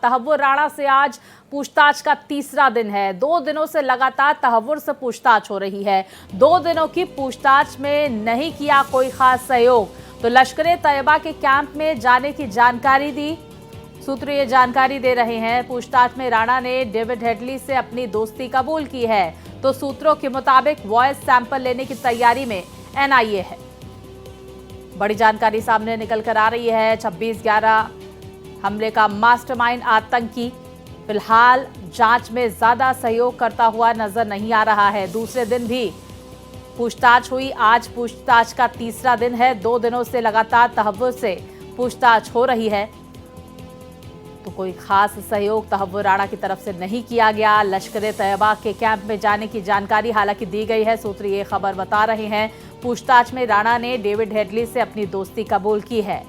तहव्वुर राणा से आज पूछताछ का तीसरा दिन है। 2 दिनों से लगातार तहव्वुर से पूछताछ हो रही है। 2 दिनों की पूछताछ में नहीं किया कोई खास सहयोग, तो लश्कर-ए-तैयबा के कैंप में जाने की जानकारी दी। सूत्र ये जानकारी दे रहे हैं, पूछताछ में राणा ने डेविड हेडली से अपनी दोस्ती कबूल की है, तो सूत्रों के मुताबिक वॉइस सैंपल लेने की तैयारी में एनआईए है। बड़ी जानकारी सामने निकल कर आ रही है। 26/11 हमले का मास्टरमाइंड आतंकी फिलहाल जांच में ज्यादा सहयोग करता हुआ नजर नहीं आ रहा है। दूसरे दिन भी पूछताछ हुई, आज पूछताछ का तीसरा दिन है। 2 दिनों से लगातार तहव्वुर से पूछताछ हो रही है, तो कोई खास सहयोग तहव्वुर राणा की तरफ से नहीं किया गया। लश्कर-ए-तैयबा के कैंप में जाने की जानकारी हालांकि दी गई है। सूत्र ये खबर बता रहे हैं, पूछताछ में राणा ने डेविड हेडली से अपनी दोस्ती कबूल की है,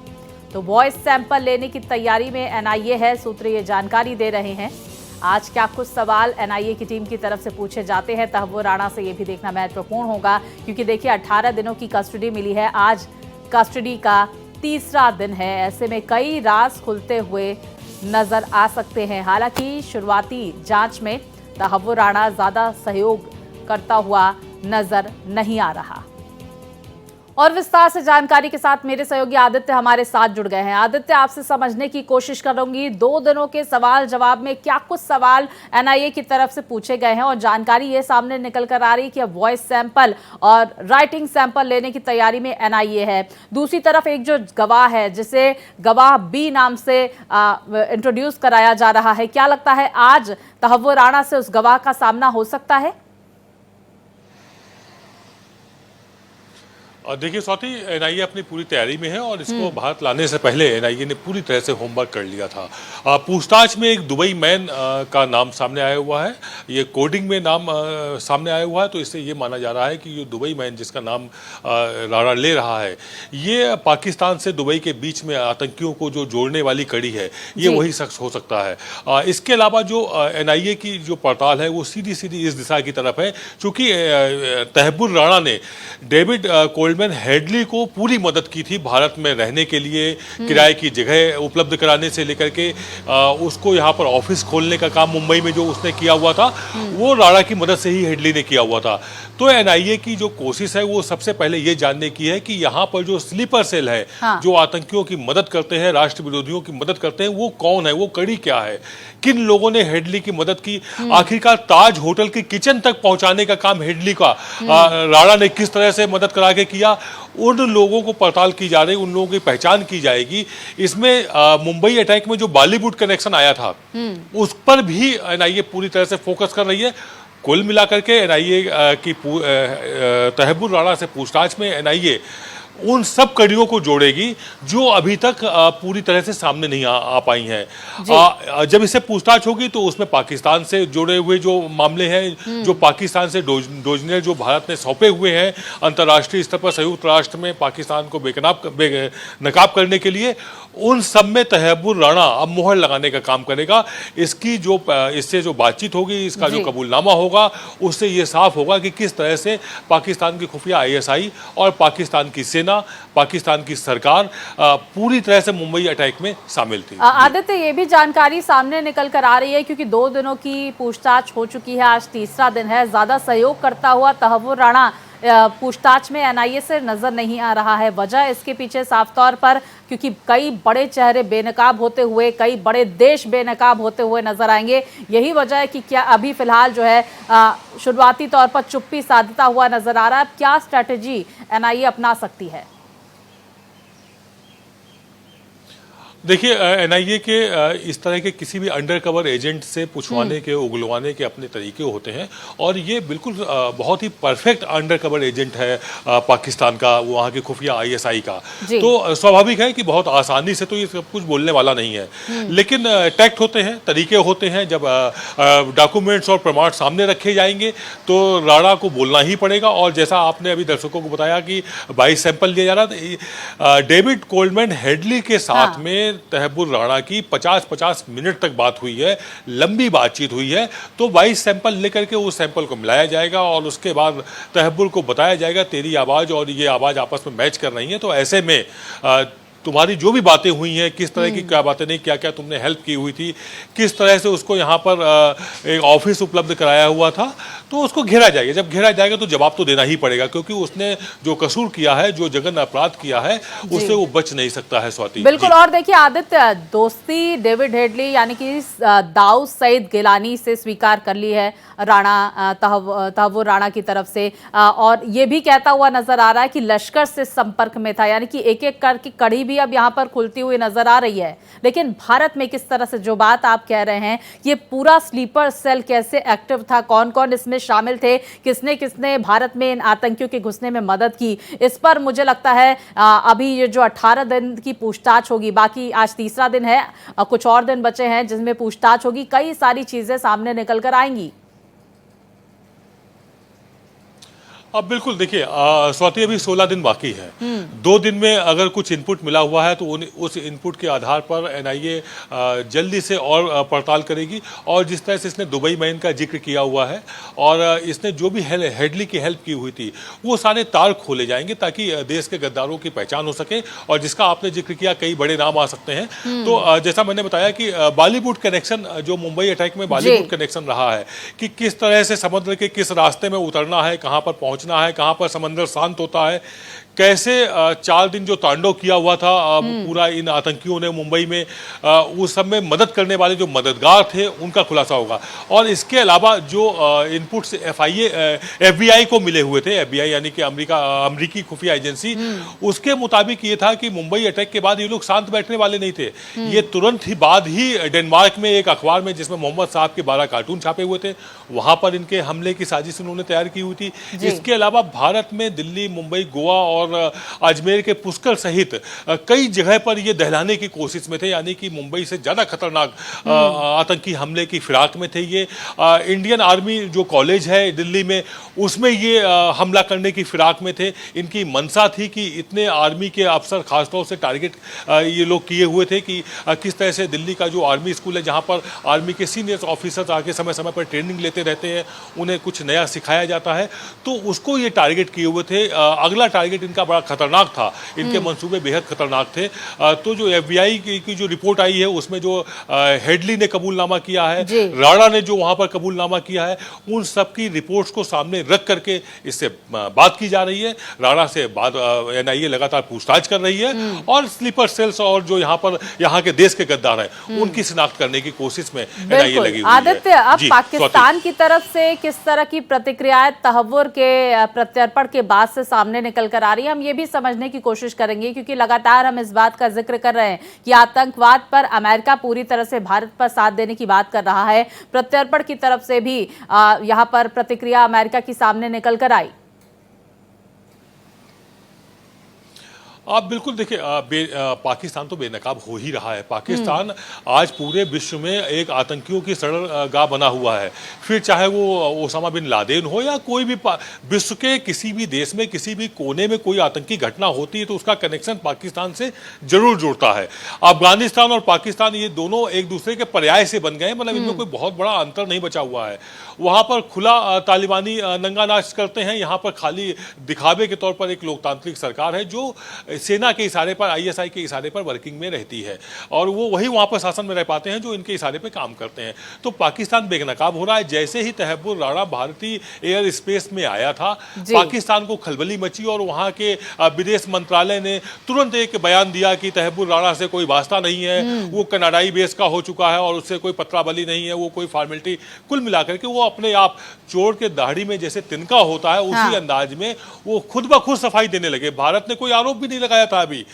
तो वॉइस सैंपल लेने की तैयारी में एनआईए है। सूत्र ये जानकारी दे रहे हैं। आज क्या कुछ सवाल एनआईए की टीम की तरफ से पूछे जाते हैं तहव्वुर राणा से, ये भी देखना महत्वपूर्ण होगा, क्योंकि देखिए 18 दिनों की कस्टडी मिली है, आज कस्टडी का तीसरा दिन है। ऐसे में कई राज खुलते हुए नजर आ सकते हैं। हालांकि शुरुआती जांच में तहव्वुर राणा ज्यादा सहयोग करता हुआ नजर नहीं आ रहा। और विस्तार से जानकारी के साथ मेरे सहयोगी आदित्य हमारे साथ जुड़ गए हैं। आदित्य, आपसे समझने की कोशिश करूंगी, 2 दिनों के सवाल जवाब में क्या कुछ सवाल एनआईए की तरफ से पूछे गए हैं, और जानकारी ये सामने निकल कर आ रही है कि अब वॉइस सैंपल और राइटिंग सैंपल लेने की तैयारी में एनआईए है। दूसरी तरफ एक जो गवाह है, जिसे गवाह बी नाम से इंट्रोड्यूस कराया जा रहा है, क्या लगता है आज तहव्वुर राणा से उस गवाह का सामना हो सकता है? देखिए स्वाति, एनआईए अपनी पूरी तैयारी में है और इसको भारत लाने से पहले एनआईए ने पूरी तरह से होमवर्क कर लिया था। पूछताछ में एक दुबई मैन का नाम सामने आया हुआ है, ये कोडिंग में नाम सामने आया हुआ है, तो इससे ये माना जा रहा है कि ये दुबई मैन जिसका नाम राणा ले रहा है, ये पाकिस्तान से दुबई के बीच में आतंकियों को जो जोड़ने वाली कड़ी है, ये वही शख्स हो सकता है। इसके अलावा जो एनआईए की जो पड़ताल है वो सीधी सीधी इस दिशा की तरफ है, चूँकि तहव्वुर राणा ने डेविड कोल्डमैन हेडली को पूरी मदद की थी भारत में रहने के लिए, किराए की जगह उपलब्ध कराने से लेकर के उसको यहाँ पर ऑफिस खोलने का काम मुंबई में जो उसने किया हुआ था, वो राणा की मदद से ही हेडली ने किया हुआ था। तो एनआईए की जो कोशिश है वो सबसे पहले ये जानने की है कि यहाँ पर जो स्लीपर सेल है, जो आतंकियों की मदद करते हैं, राष्ट्र विरोधियों की मदद करते हैं, वो कौन है, वो कड़ी क्या है, किन लोगों ने हेडली की मदद की। आखिरकार ताज होटल के किचन तक पहुंचाने का काम हेडली का राणा ने किस तरह से मदद करा के किया, उन लोगों को पड़ताल की जा रही, उन लोगों की पहचान की जाएगी। इसमें मुंबई अटैक में जो बॉलीवुड कनेक्शन आया था, उस पर भी एनआईए पूरी तरह से फोकस कर रही है। कुल मिलाकर के एनआईए की तहव्वुर राणा से पूछताछ में एनआईए उन सब कड़ियों को जोड़ेगी जो अभी तक पूरी तरह से सामने नहीं आ पाई हैं। जब इससे पूछताछ होगी तो उसमें पाकिस्तान से जुड़े हुए जो मामले हैं, जो पाकिस्तान से डोजनियर जो भारत ने सौंपे हुए हैं अंतर्राष्ट्रीय स्तर पर संयुक्त राष्ट्र में पाकिस्तान को बेनकाब करने के लिए, उन सब में तहव्वुर राणा अब मोहर लगाने का काम करेगा। इससे जो बातचीत होगी, इसका जो कबूलनामा होगा, उससे ये साफ होगा कि किस तरह से पाकिस्तान की खुफिया आईएसआई और पाकिस्तान की सेना, पाकिस्तान की सरकार पूरी तरह से मुंबई अटैक में शामिल थी। आदित्य, ये भी जानकारी सामने निकल कर आ रही है, क्योंकि 2 दिनों की पूछताछ हो चुकी है, आज तीसरा दिन है। ज्यादा सहयोग करता हुआ तहव्वुर राणा पूछताछ में एनआईए से नजर नहीं आ रहा है। वजह इसके पीछे साफ तौर पर, क्योंकि कई बड़े चेहरे बेनकाब होते हुए, कई बड़े देश बेनकाब होते हुए नजर आएंगे। यही वजह है कि क्या अभी फिलहाल जो है शुरुआती तौर पर चुप्पी साधता हुआ नजर आ रहा है। क्या स्ट्रैटेजी एनआईए अपना सकती है? देखिए, एनआईए के इस तरह के किसी भी अंडरकवर एजेंट से पूछवाने के, उगलवाने के अपने तरीके होते हैं, और ये बिल्कुल बहुत ही परफेक्ट अंडरकवर एजेंट है पाकिस्तान का, वहाँ की खुफिया आईएसआई का। तो स्वाभाविक है कि बहुत आसानी से तो ये सब कुछ बोलने वाला नहीं है, लेकिन टैक्ट होते हैं, तरीके होते हैं। जब डॉक्यूमेंट्स और प्रमाण सामने रखे जाएंगे तो राणा को बोलना ही पड़ेगा। और जैसा आपने अभी दर्शकों को बताया कि 22 सैंपल लिया जा रहा था, डेविड कोल्डमैन हेडली के साथ में तहव्वुर राणा की 50-50 मिनट तक बात हुई है, लंबी बातचीत हुई है। तो 22 सैंपल लेकर के उस सैंपल को मिलाया जाएगा और उसके बाद तहव्वुर को बताया जाएगा तेरी आवाज़ और ये आवाज़ आपस में मैच कर रही है। तो ऐसे में तुम्हारी जो भी बातें हुई हैं, किस तरह की क्या बातें नहीं, क्या क्या तुमने हेल्प की हुई थी, किस तरह से उसको यहाँ पर एक ऑफिस उपलब्ध कराया हुआ था, तो उसको घेरा जाएगा। जब घेरा जाएगा तो जवाब तो देना ही पड़ेगा, क्योंकि उसने जो कसूर किया है, जो जघन्य अपराध किया है, उससे वो बच नहीं सकता है स्वाति। बिल्कुल। और देखिए आदित्य, दोस्ती डेविड हेडली यानी कि दाऊद सईद गिलानी से स्वीकार कर ली है राणा, तहव्वुर राणा की तरफ से, और ये भी कहता हुआ नजर आ रहा है कि लश्कर से संपर्क में था, यानी कि एक एक करके कड़ी भी अब यहाँ पर खुलती हुई नजर आ रही है। लेकिन भारत में किस तरह से, जो बात आप कह रहे हैं, ये पूरा स्लीपर सेल कैसे एक्टिव था, कौन कौन इसमें शामिल थे, किसने किसने भारत में इन आतंकियों के घुसने में मदद की, इस पर मुझे लगता है अभी ये जो 18 दिन की पूछताछ होगी, बाकी आज तीसरा दिन है, कुछ और दिन बचे हैं जिसमें पूछताछ होगी, कई सारी चीजें सामने निकल कर आएंगी। अब बिल्कुल देखिए स्वाति, अभी 16 दिन बाकी है। 2 दिन में अगर कुछ इनपुट मिला हुआ है तो उस इनपुट के आधार पर एनआईए जल्दी से और पड़ताल करेगी। और जिस तरह से इसने दुबई मैन का जिक्र किया हुआ है और इसने जो भी हेडली की हेल्प की हुई थी, वो सारे तार खोले जाएंगे ताकि देश के गद्दारों की पहचान हो सके। और जिसका आपने जिक्र किया, कई बड़े नाम आ सकते हैं। तो जैसा मैंने बताया कि बॉलीवुड कनेक्शन, जो मुंबई अटैक में बॉलीवुड कनेक्शन रहा है, कि किस तरह से समुद्र के किस रास्ते में उतरना है, कहाँ पर पहुंचना है, कहां पर समंदर शांत होता है, कैसे 4 दिन जो तांडव किया हुआ था पूरा इन आतंकियों ने मुंबई में, उस सब में मदद करने वाले जो मददगार थे उनका खुलासा होगा। और इसके अलावा जो इनपुट्स एफबीआई को मिले हुए थे, एफबीआई यानी कि अमेरिकी खुफिया एजेंसी, उसके मुताबिक ये था कि मुंबई अटैक के बाद ये लोग शांत बैठने वाले नहीं थे। ये तुरंत ही बाद ही डेनमार्क में एक अखबार में, जिसमें मोहम्मद साहब के 12 कार्टून छापे हुए थे, वहां पर इनके हमले की साजिश उन्होंने तैयार की हुई थी। इसके अलावा भारत में दिल्ली, मुंबई, गोवा और अजमेर के पुष्कर सहित कई जगह पर ये दहलाने की कोशिश में थे, यानी कि मुंबई से ज्यादा खतरनाक आतंकी हमले की फिराक में थे ये। इंडियन आर्मी जो कॉलेज है दिल्ली में, उसमें ये हमला करने की फिराक में थे। इनकी मंशा थी कि इतने आर्मी के अफसर खासतौर से टारगेट ये लोग किए हुए थे कि किस तरह से दिल्ली का जो आर्मी स्कूल है, जहां पर आर्मी के सीनियर ऑफिसर्स आके समय समय पर ट्रेनिंग लेते रहते हैं, उन्हें कुछ नया सिखाया जाता है, तो उसको ये टारगेट किए हुए थे। अगला टारगेट इनका बड़ा खतरनाक था, इनके मंसूबे बेहद खतरनाक थे। तो जो एफबीआई की जो रिपोर्ट आई है, उसमें जो हेडली ने कबूलनामा किया है, राणा ने जो वहां पर कबूलनामा किया है, उन सब की रिपोर्ट्स को सामने रख करके इससे बात की जा रही है। राणा से बात एनआईए लगातार पूछताछ कर रही है और स्लीपर सेल्स और जो यहाँ के देश के गद्दार हैं, उनकी शिनाख्त करने की कोशिश में एनआईए लगी हुई है। आदित्य, अब पाकिस्तान की तरफ से किस तरह की प्रतिक्रियाएं तहव्वुर के प्रत्यर्पण के बाद से सामने निकल कर आ रही है, हम ये भी समझने की कोशिश करेंगे, क्योंकि लगातार हम इस बात का जिक्र कर रहे हैं कि आतंकवाद पर अमेरिका पूरी तरह से भारत पर साथ देने की बात कर रहा है। प्रत्यर्पण की तरफ से भी यहां पर प्रतिक्रिया अमेरिका की सामने निकल कर आई। आप बिल्कुल देखिए, पाकिस्तान तो बेनकाब हो ही रहा है। पाकिस्तान आज पूरे विश्व में एक आतंकियों की शरणगाह बना हुआ है। फिर चाहे वो ओसामा बिन लादेन हो या कोई भी विश्व के किसी भी देश में, किसी भी कोने में कोई आतंकी घटना होती है तो उसका कनेक्शन पाकिस्तान से जरूर जुड़ता है। अफगानिस्तान और पाकिस्तान ये दोनों एक दूसरे के पर्याय से बन गए, मतलब इनमें कोई बहुत बड़ा अंतर नहीं बचा हुआ है। वहां पर खुला तालिबानी नंगा नाच करते हैं, यहाँ पर खाली दिखावे के तौर पर एक लोकतांत्रिक सरकार है जो सेना के इशारे पर, आईएसआई के इशारे पर वर्किंग में रहती है, और वो वही वहां पर शासन में रह पाते हैं जो इनके इशारे पे काम करते हैं। तो पाकिस्तान बेनकाब हो रहा है। जैसे ही तहव्वुर राणा भारतीय एयर स्पेस में आया था, पाकिस्तान को खलबली मची और वहां के विदेश मंत्रालय ने तुरंत एक बयान दिया कि तहव्वुर राणा से कोई वास्ता नहीं है, वो कनाडाई बेस का हो चुका है और उससे कोई पत्रावली नहीं है, वो कोई फॉर्मेलिटी। कुल मिलाकर के वो अपने आप चोर के दाढ़ी में जैसे तिनका होता है, उसी अंदाज में वो खुद ब खुद सफाई देने लगे। भारत ने कोई आरोप भी नहीं लगाया था अभी,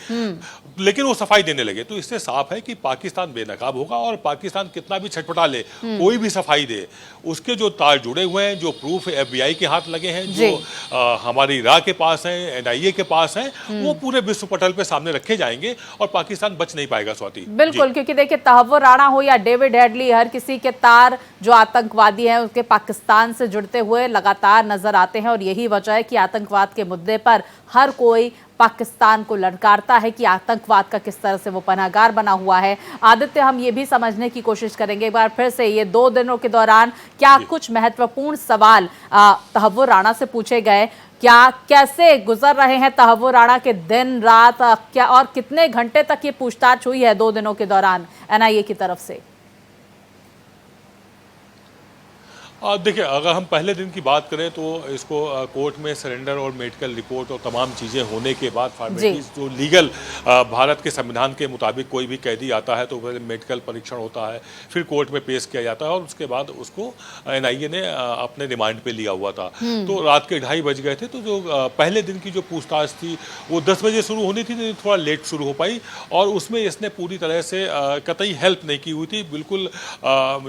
लेकिन वो सफाई देने लगे। तो इससे साफ है कि पाकिस्तान बेनकाब होगा, और पाकिस्तान कितना भी छटपटा ले, कोई भी सफाई दे, उसके जो तार जुड़े हुए हैं, जो प्रूफ एफबीआई के हाथ लगे हैं, जो हमारी रा के पास हैं, एनआईए के पास हैं, वो पूरे विश्व पटल पे सामने रखे जाएंगे और पाकिस्तान बच नहीं पाएगा। स्वाति, बिल्कुल, क्योंकि देखिए तहव्वुर राणा हो या डेविड हेडली, हर किसी के तार जो आतंकवादी हैं उसके पाकिस्तान से जुड़ते हुए लगातार नजर आते हैं, और यही वजह है कि आतंकवाद के मुद्दे पर हर कोई पाकिस्तान को ललकारता है कि आतंकवाद का किस तरह से वो पनाहगार बना हुआ है। आदित्य, हम ये भी समझने की कोशिश करेंगे एक बार फिर से, ये 2 दिनों के दौरान क्या कुछ महत्वपूर्ण सवाल तहव्वुर राणा से पूछे गए क्या कैसे गुजर रहे हैं तहव्वुर राणा के दिन रात, क्या और कितने घंटे तक ये पूछताछ हुई है 2 दिनों के दौरान एनआईए की तरफ से? देखिए, अगर हम पहले दिन की बात करें तो इसको कोर्ट में सरेंडर और मेडिकल रिपोर्ट और तमाम चीज़ें होने के बाद फॉर्मेलिटीज़ जो लीगल भारत के संविधान के मुताबिक कोई भी कैदी आता है तो पहले मेडिकल परीक्षण होता है, फिर कोर्ट में पेश किया जाता है और उसके बाद उसको एनआईए ने अपने रिमांड पे लिया हुआ था। तो रात के 2:30 बज गए थे, तो जो पहले दिन की जो पूछताछ थी वो 10 बजे शुरू होनी थी, तो थोड़ा लेट शुरू हो पाई और उसमें इसने पूरी तरह से कतई हेल्प नहीं की हुई थी। बिल्कुल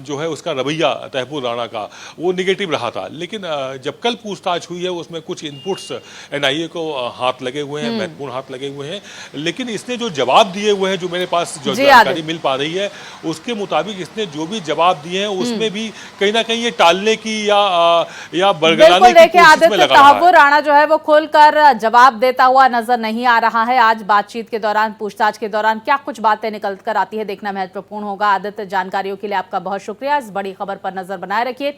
जो है उसका रवैया तहव्वुर राणा का वो निगेटिव रहा था। लेकिन जब कल पूछताछ हुई है उसमें कुछ इनपुट्स एनआईए को हाथ लगे हुए हैं, महत्वपूर्ण हाथ लगे हुए हैं। लेकिन इसने जो जवाब दिए हुए हैं, जो मेरे पास जो जानकारी मिल पा रही है उसके मुताबिक इसने जो भी जवाब दिए हैं उसमें भी कहीं ना कहीं ये टालने की या बरगलाने की कोशिश में लगा रहा है। तहव्वुर राणा जो है वो खुलकर जवाब देता हुआ नजर नहीं आ रहा है। आज बातचीत के दौरान, पूछताछ के दौरान क्या कुछ बातें निकल कर आती है देखना महत्वपूर्ण होगा। आदित्य, जानकारियों के लिए आपका बहुत शुक्रिया। इस बड़ी खबर पर नजर बनाए रखिए।